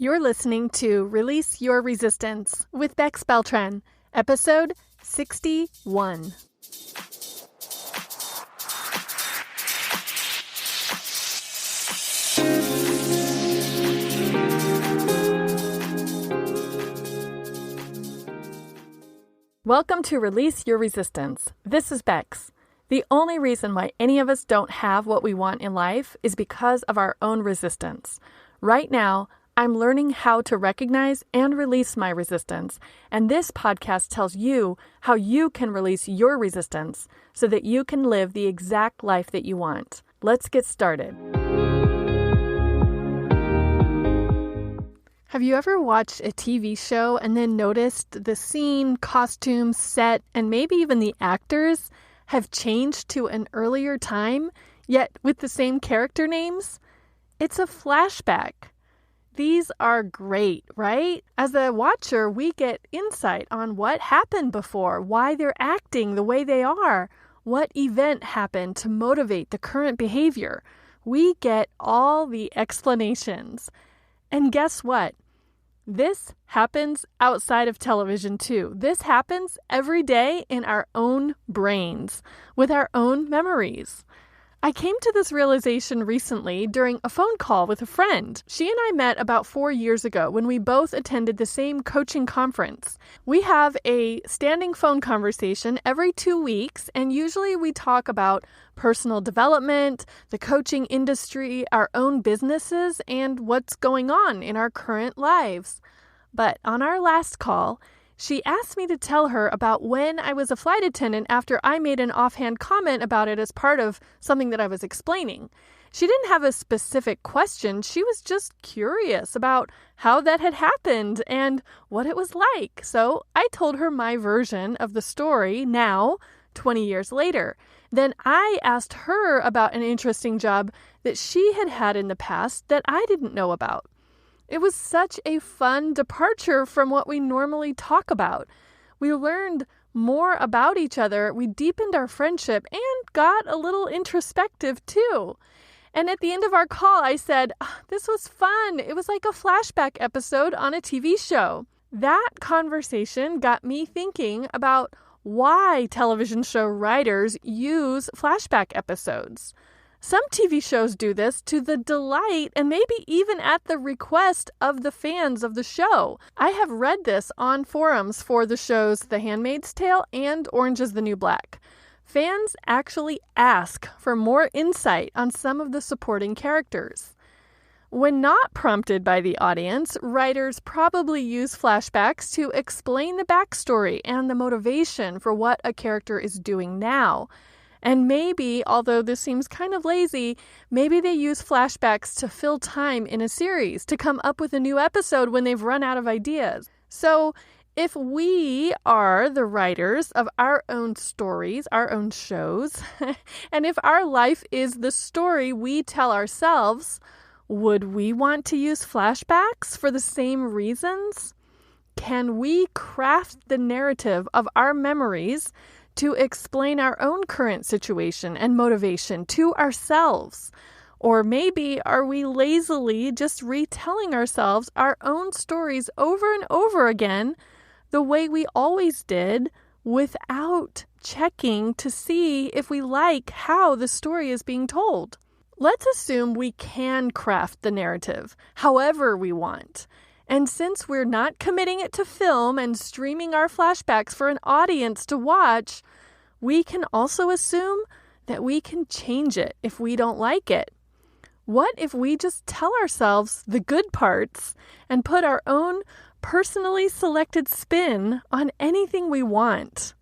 You're listening to Release Your Resistance with Bex Beltran, episode 61. Welcome to Release Your Resistance. This is Bex. The only reason why any of us don't have what we want in life is because of our own resistance. Right now, I'm learning how to recognize and release my resistance, and this podcast tells you how you can release your resistance so that you can live the exact life that you want. Let's get started. Have you ever watched a TV show and then noticed the scene, costumes, set, and maybe even the actors have changed to an earlier time, yet with the same character names? It's a flashback. These are great, right? As a watcher, we get insight on what happened before, why they're acting the way they are, what event happened to motivate the current behavior. We get all the explanations. And guess what? This happens outside of television too. This happens every day in our own brains, with our own memories. I came to this realization recently during a phone call with a friend. She and I met about 4 years ago when we both attended the same coaching conference. We have a standing phone conversation every 2 weeks, and usually we talk about personal development, the coaching industry, our own businesses, and what's going on in our current lives. But on our last call, she asked me to tell her about when I was a flight attendant after I made an offhand comment about it as part of something that I was explaining. She didn't have a specific question. She was just curious about how that had happened and what it was like. So I told her my version of the story now, 20 years later. Then I asked her about an interesting job that she had had in the past that I didn't know about. It was such a fun departure from what we normally talk about. We learned more about each other, we deepened our friendship, and got a little introspective too. And at the end of our call, I said, "This was fun. It was like a flashback episode on a TV show." That conversation got me thinking about why television show writers use flashback episodes. Some TV shows do this to the delight and maybe even at the request of the fans of the show. I have read this on forums for the shows The Handmaid's Tale and Orange is the New Black. Fans actually ask for more insight on some of the supporting characters. When not prompted by the audience, writers probably use flashbacks to explain the backstory and the motivation for what a character is doing now. And maybe, although this seems kind of lazy, maybe they use flashbacks to fill time in a series, to come up with a new episode when they've run out of ideas. So if we are the writers of our own stories, our own shows, and if our life is the story we tell ourselves, would we want to use flashbacks for the same reasons? Can we craft the narrative of our memories to explain our own current situation and motivation to ourselves? Or maybe are we lazily just retelling ourselves our own stories over and over again the way we always did without checking to see if we like how the story is being told? Let's assume we can craft the narrative however we want. And since we're not committing it to film and streaming our flashbacks for an audience to watch, we can also assume that we can change it if we don't like it. What if we just tell ourselves the good parts and put our own personally selected spin on anything we want?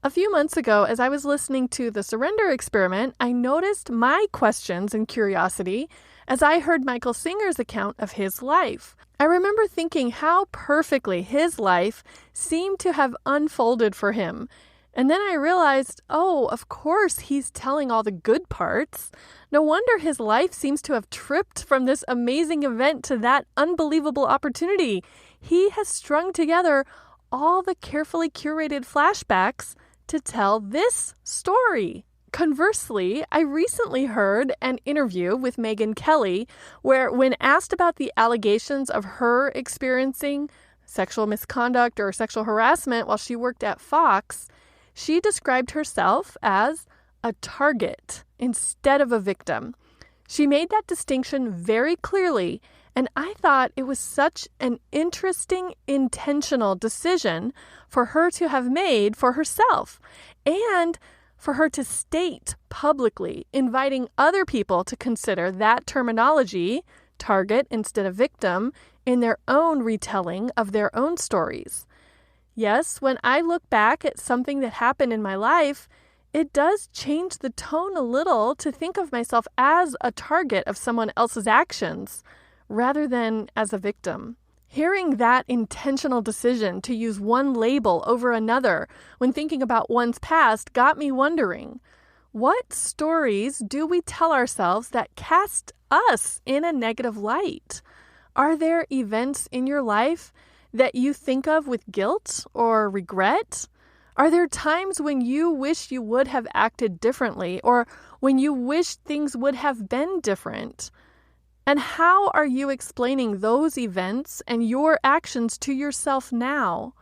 A few months ago, as I was listening to the Surrender Experiment, I noticed my questions and curiosity as I heard Michael Singer's account of his life. I remember thinking how perfectly his life seemed to have unfolded for him. And then I realized, oh, of course he's telling all the good parts. No wonder his life seems to have tripped from this amazing event to that unbelievable opportunity. He has strung together all the carefully curated flashbacks to tell this story. Conversely, I recently heard an interview with Megyn Kelly where, when asked about the allegations of her experiencing sexual misconduct or sexual harassment while she worked at Fox, she described herself as a target instead of a victim. She made that distinction very clearly, and I thought it was such an interesting, intentional decision for her to have made for herself, and for her to state publicly, inviting other people to consider that terminology, target instead of victim, in their own retelling of their own stories. Yes, when I look back at something that happened in my life, it does change the tone a little to think of myself as a target of someone else's actions rather than as a victim. Hearing that intentional decision to use one label over another when thinking about one's past got me wondering, what stories do we tell ourselves that cast us in a negative light? Are there events in your life that you think of with guilt or regret? Are there times when you wish you would have acted differently, or when you wish things would have been different? And how are you explaining those events and your actions to yourself now?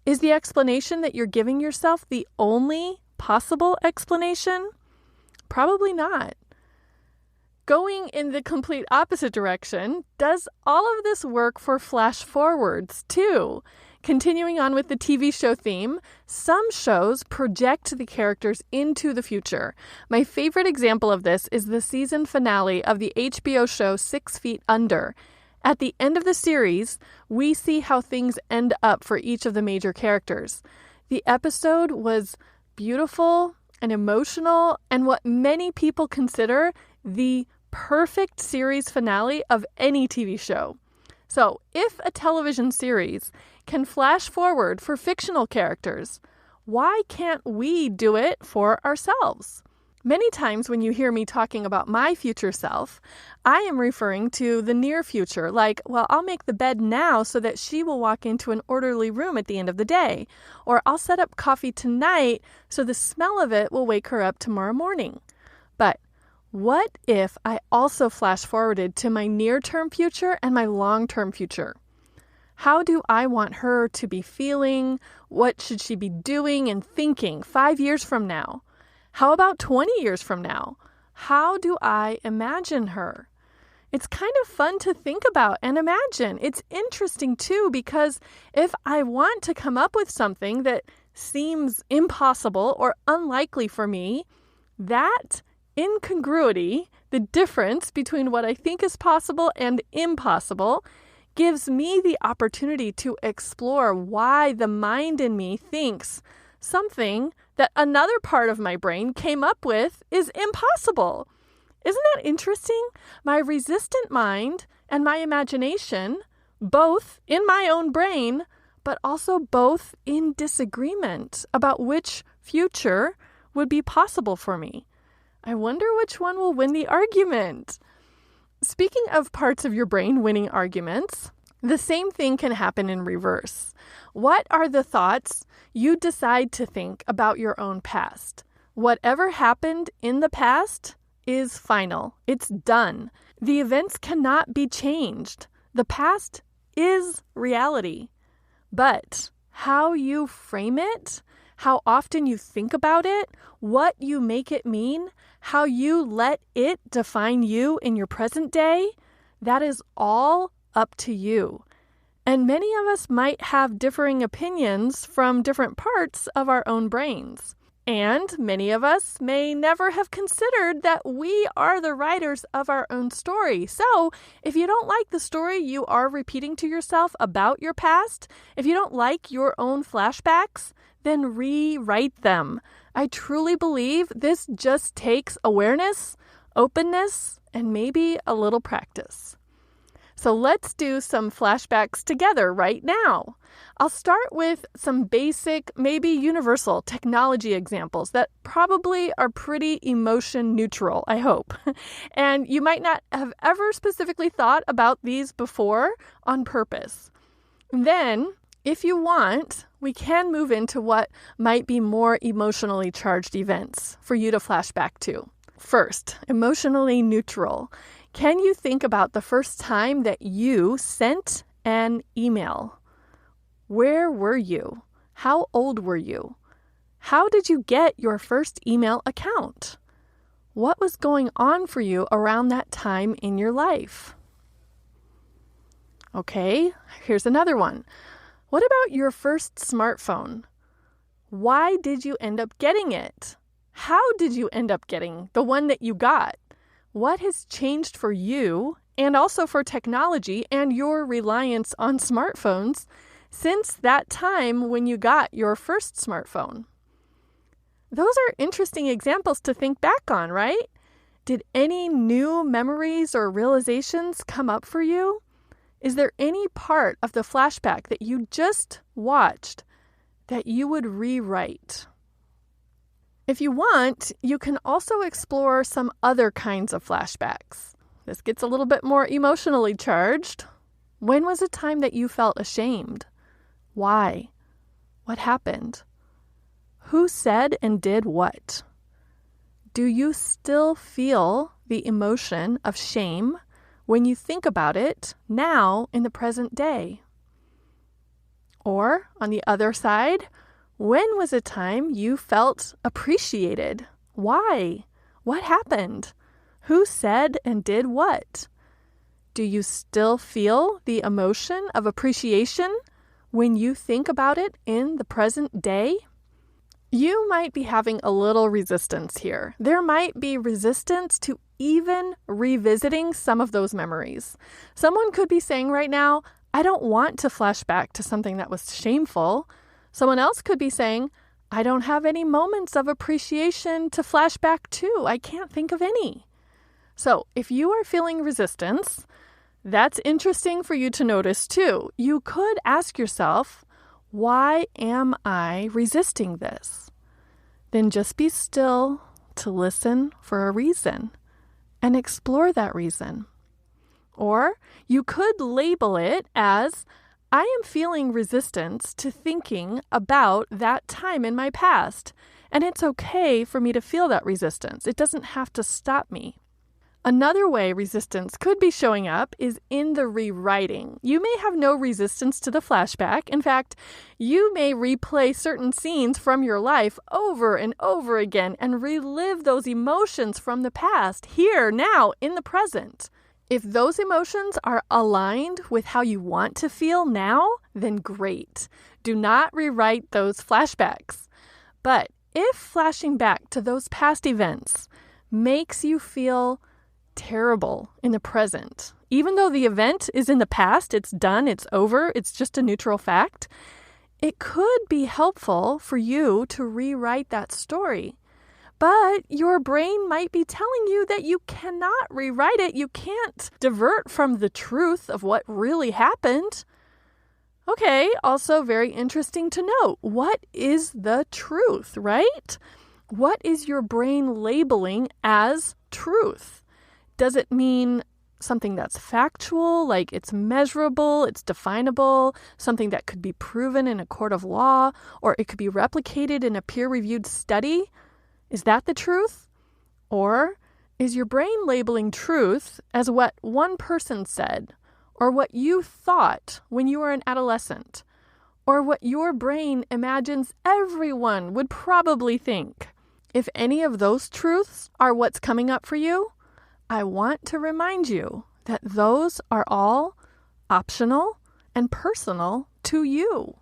Is the explanation that you're giving yourself the only possible explanation? Probably not. Going in the complete opposite direction, does all of this work for flash forwards too? Continuing on with the TV show theme, some shows project the characters into the future. My favorite example of this is the season finale of the HBO show 6 Feet Under. At the end of the series, we see how things end up for each of the major characters. The episode was beautiful and emotional, and what many people consider the perfect series finale of any TV show. So, if a television series can flash forward for fictional characters, why can't we do it for ourselves? Many times when you hear me talking about my future self, I am referring to the near future, like, well, I'll make the bed now so that she will walk into an orderly room at the end of the day, or I'll set up coffee tonight so the smell of it will wake her up tomorrow morning. But what if I also flash forwarded to my near-term future and my long-term future? How do I want her to be feeling? What should she be doing and thinking 5 years from now? How about 20 years from now? How do I imagine her? It's kind of fun to think about and imagine. It's interesting too, because if I want to come up with something that seems impossible or unlikely for me, that incongruity, the difference between what I think is possible and impossible, gives me the opportunity to explore why the mind in me thinks something that another part of my brain came up with is impossible. Isn't that interesting? My resistant mind and my imagination, both in my own brain, but also both in disagreement about which future would be possible for me. I wonder which one will win the argument. Speaking of parts of your brain winning arguments, the same thing can happen in reverse. What are the thoughts you decide to think about your own past? Whatever happened in the past is final. It's done. The events cannot be changed. The past is reality. But how you frame it, how often you think about it, what you make it mean, how you let it define you in your present day, that is all up to you. And many of us might have differing opinions from different parts of our own brains. And many of us may never have considered that we are the writers of our own story. So if you don't like the story you are repeating to yourself about your past, if you don't like your own flashbacks, then rewrite them. I truly believe this just takes awareness, openness, and maybe a little practice. So let's do some flashbacks together right now. I'll start with some basic, maybe universal technology examples that probably are pretty emotion neutral, I hope. And you might not have ever specifically thought about these before on purpose. Then If you want, we can move into what might be more emotionally charged events for you to flash back to. First, emotionally neutral. Can you think about the first time that you sent an email? Where were you? How old were you? How did you get your first email account? What was going on for you around that time in your life? Okay, here's another one. What about your first smartphone? Why did you end up getting it? How did you end up getting the one that you got? What has changed for you and also for technology and your reliance on smartphones since that time when you got your first smartphone? Those are interesting examples to think back on, right? Did any new memories or realizations come up for you? Is there any part of the flashback that you just watched that you would rewrite? If you want, you can also explore some other kinds of flashbacks. This gets a little bit more emotionally charged. When was a time that you felt ashamed? Why? What happened? Who said and did what? Do you still feel the emotion of shame when you think about it now in the present day? Or, on the other side, when was a time you felt appreciated? Why? What happened? Who said and did what? Do you still feel the emotion of appreciation when you think about it in the present day? You might be having a little resistance here. There might be resistance to even revisiting some of those memories. Someone could be saying right now, I don't want to flash back to something that was shameful. Someone else could be saying, I don't have any moments of appreciation to flash back to. I can't think of any. So if you are feeling resistance, that's interesting for you to notice too. You could ask yourself, why am I resisting this? Then just be still to listen for a reason and explore that reason. Or you could label it as, I am feeling resistance to thinking about that time in my past, and it's okay for me to feel that resistance. It doesn't have to stop me. Another way resistance could be showing up is in the rewriting. You may have no resistance to the flashback. In fact, you may replay certain scenes from your life over and over again and relive those emotions from the past, here, now, in the present. If those emotions are aligned with how you want to feel now, then great. Do not rewrite those flashbacks. But if flashing back to those past events makes you feel terrible in the present, even though the event is in the past, it's done, it's over, it's just a neutral fact, it could be helpful for you to rewrite that story. But your brain might be telling you that you cannot rewrite it. You can't divert from the truth of what really happened. Okay, also very interesting to note. What is the truth, right? What is your brain labeling as truth? Does it mean something that's factual, like it's measurable, it's definable, something that could be proven in a court of law, or it could be replicated in a peer-reviewed study? Is that the truth? Or is your brain labeling truth as what one person said, or what you thought when you were an adolescent, or what your brain imagines everyone would probably think? If any of those truths are what's coming up for you, I want to remind you that those are all optional and personal to you.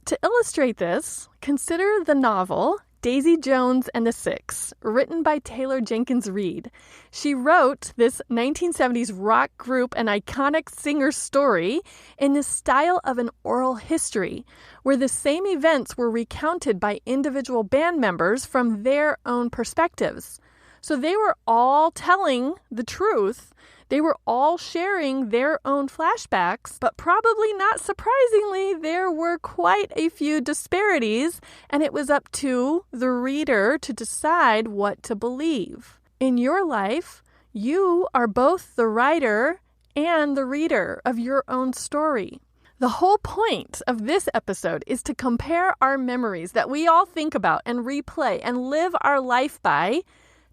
To illustrate this, consider the novel Daisy Jones and the Six, written by Taylor Jenkins Reid. She wrote this 1970s rock group and iconic singer story in the style of an oral history, where the same events were recounted by individual band members from their own perspectives. So they were all telling the truth. They were all sharing their own flashbacks, but probably not surprisingly, there were quite a few disparities, and it was up to the reader to decide what to believe. In your life, you are both the writer and the reader of your own story. The whole point of this episode is to compare our memories that we all think about and replay and live our life by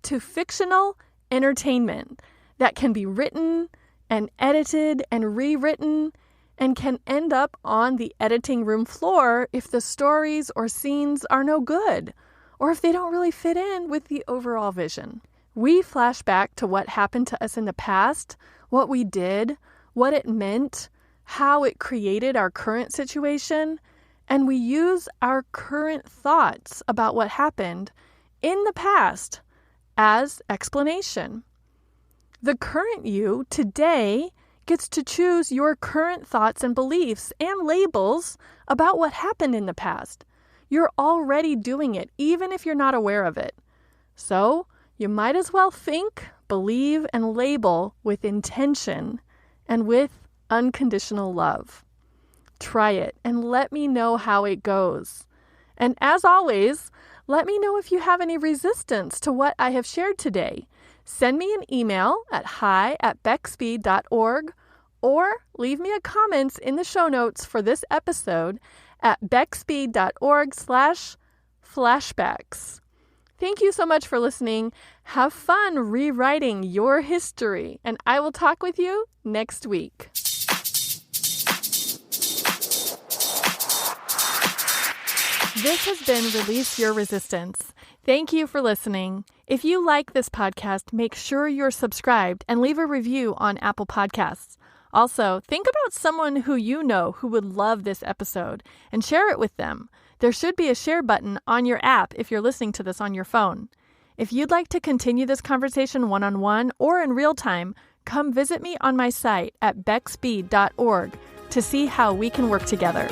to fictional entertainment that can be written and edited and rewritten and can end up on the editing room floor if the stories or scenes are no good or if they don't really fit in with the overall vision. We flash back to what happened to us in the past, what we did, what it meant, how it created our current situation, and we use our current thoughts about what happened in the past as explanation. The current you today gets to choose your current thoughts and beliefs and labels about what happened in the past. You're already doing it, even if you're not aware of it. So you might as well think, believe, and label with intention and with unconditional love. Try it and let me know how it goes. And as always, let me know if you have any resistance to what I have shared today. Send me an email at hi@bexby.org or leave me a comment in the show notes for this episode at bexby.org/flashbacks. Thank you so much for listening. Have fun rewriting your history, and I will talk with you next week. This has been Release Your Resistance. Thank you for listening. If you like this podcast, make sure you're subscribed and leave a review on Apple Podcasts. Also, think about someone who you know who would love this episode and share it with them. There should be a share button on your app if you're listening to this on your phone. If you'd like to continue this conversation one-on-one or in real time, come visit me on my site at bexby.org to see how we can work together.